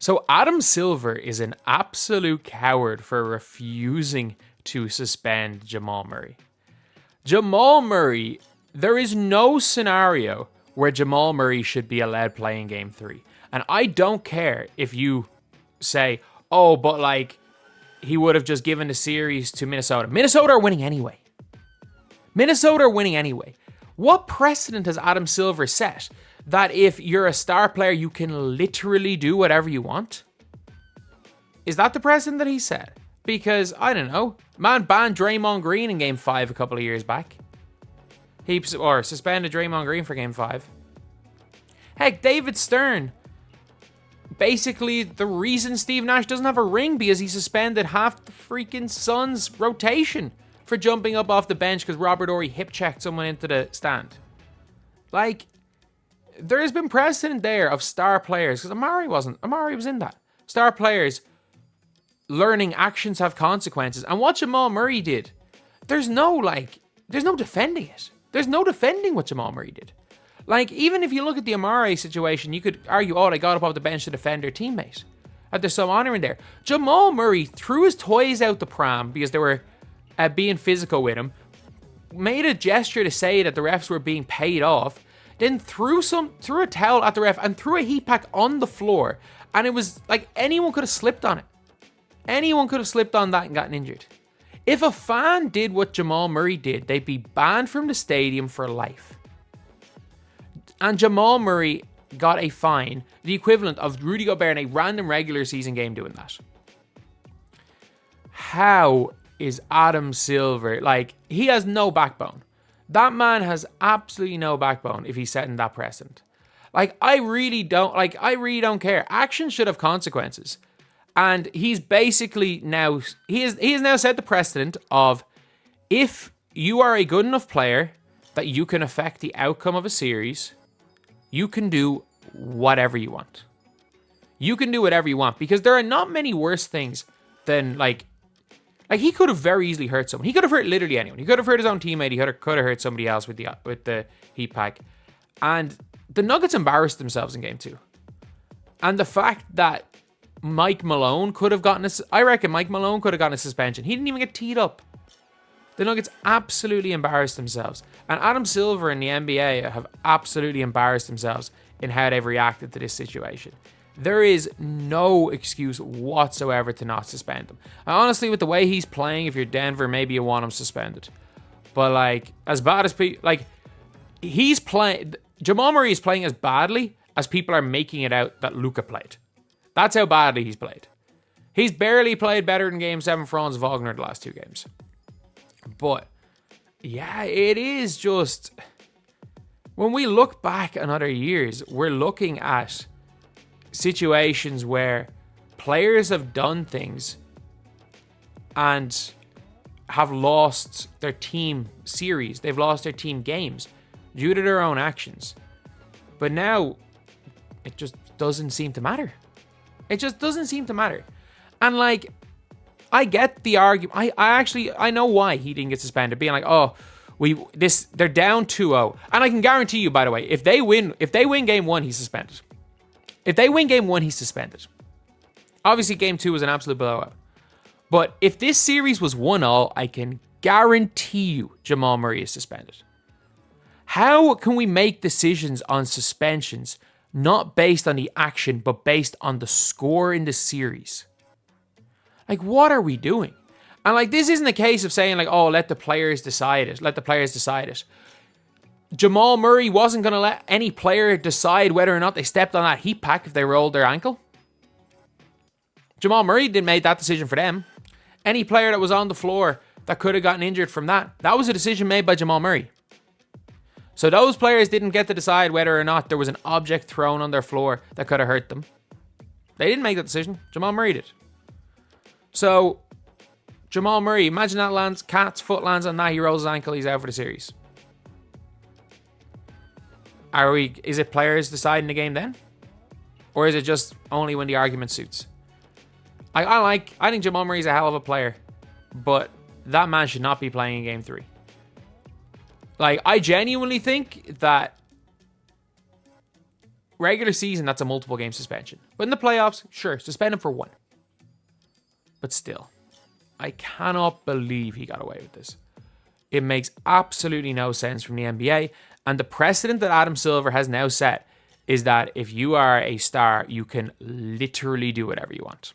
So Adam Silver is an absolute coward for refusing to suspend Jamal Murray. Jamal Murray, there is no scenario where Jamal Murray should be allowed play in Game 3. And I don't care if you say, oh, but like, he would have just given the series to Minnesota. Minnesota are winning anyway. Minnesota are winning anyway. What precedent has Adam Silver set that if you're a star player, you can literally do whatever you want? Is that the precedent that he set? Because, I don't know, man banned Draymond Green in Game 5 a couple of years back. Or suspended Draymond Green for Game 5. Heck, David Stern. Basically, the reason Steve Nash doesn't have a ring because he suspended half the freaking Suns rotation for jumping up off the bench because Robert Horry hip-checked someone into the stand. Like, there has been precedent there of star players, because Amari was in that. Star players learning actions have consequences. And what Jamal Murray did, there's no defending it. There's no defending what Jamal Murray did. Like, even if you look at the Amari situation, you could argue, oh, they got up off the bench to defend their teammate. There's some honor in there. Jamal Murray threw his toys out the pram because they were being physical with him, made a gesture to say that the refs were being paid off, then threw a towel at the ref and threw a heat pack on the floor. And it was like anyone could have slipped on it. Anyone could have slipped on that and gotten injured. If a fan did what Jamal Murray did, they'd be banned from the stadium for life. And Jamal Murray got a fine, the equivalent of Rudy Gobert in a random regular season game doing that. How is Adam Silver, like, he has no backbone. That man has absolutely no backbone if he's setting that precedent. Like, I really don't care. Action should have consequences. And he's basically now, he has now set the precedent of, if you are a good enough player that you can affect the outcome of a series, you can do whatever you want. You can do whatever you want, because there are not many worse things than, like he could have very easily hurt someone. He could have hurt literally anyone. He could have hurt his own teammate. He could have hurt somebody else with the heat pack. And the Nuggets embarrassed themselves in Game 2. And the fact that Mike Malone could have gotten I reckon Mike Malone could have gotten a suspension. He didn't even get teed up. The Nuggets absolutely embarrassed themselves. And Adam Silver and the NBA have absolutely embarrassed themselves in how they've reacted to this situation. There is no excuse whatsoever to not suspend him. And honestly, with the way he's playing, if you're Denver, maybe you want him suspended. But, like, as bad as he's playing, Jamal Murray is playing as badly as people are making it out that Luka played. That's how badly he's played. He's barely played better than Game 7 for Franz Wagner the last 2 games. But, yeah, it is just, when we look back on other years, we're looking at situations where players have done things and have lost their team series. They've lost their team games due to their own actions. But now, it just doesn't seem to matter. It just doesn't seem to matter. And, like, I get the argument. I know why he didn't get suspended. Being like, oh, they're down 2-0. And I can guarantee you, by the way, if they win Game 1, he's suspended. If they win Game 1, he's suspended. Obviously, Game 2 was an absolute blowout. But if this series was 1-0, I can guarantee you Jamal Murray is suspended. How can we make decisions on suspensions not based on the action, but based on the score in the series? Like, what are we doing? And, like, this isn't a case of saying, like, oh, let the players decide it. Jamal Murray wasn't going to let any player decide whether or not they stepped on that heat pack if they rolled their ankle. Jamal Murray didn't make that decision for them. Any player that was on the floor that could have gotten injured from that was a decision made by Jamal Murray. So those players didn't get to decide whether or not there was an object thrown on their floor that could have hurt them. They didn't make that decision. Jamal Murray did. So, Jamal Murray, imagine that cat's foot lands on that, he rolls his ankle, he's out for the series. Is it players deciding the game then? Or is it just only when the argument suits? I think Jamal Murray's a hell of a player, but that man should not be playing in Game 3. Like, I genuinely think that Regular season, that's a multiple game suspension. But in the playoffs, sure, suspend him for 1. But still, I cannot believe he got away with this. It makes absolutely no sense from the NBA. And the precedent that Adam Silver has now set is that if you are a star, you can literally do whatever you want.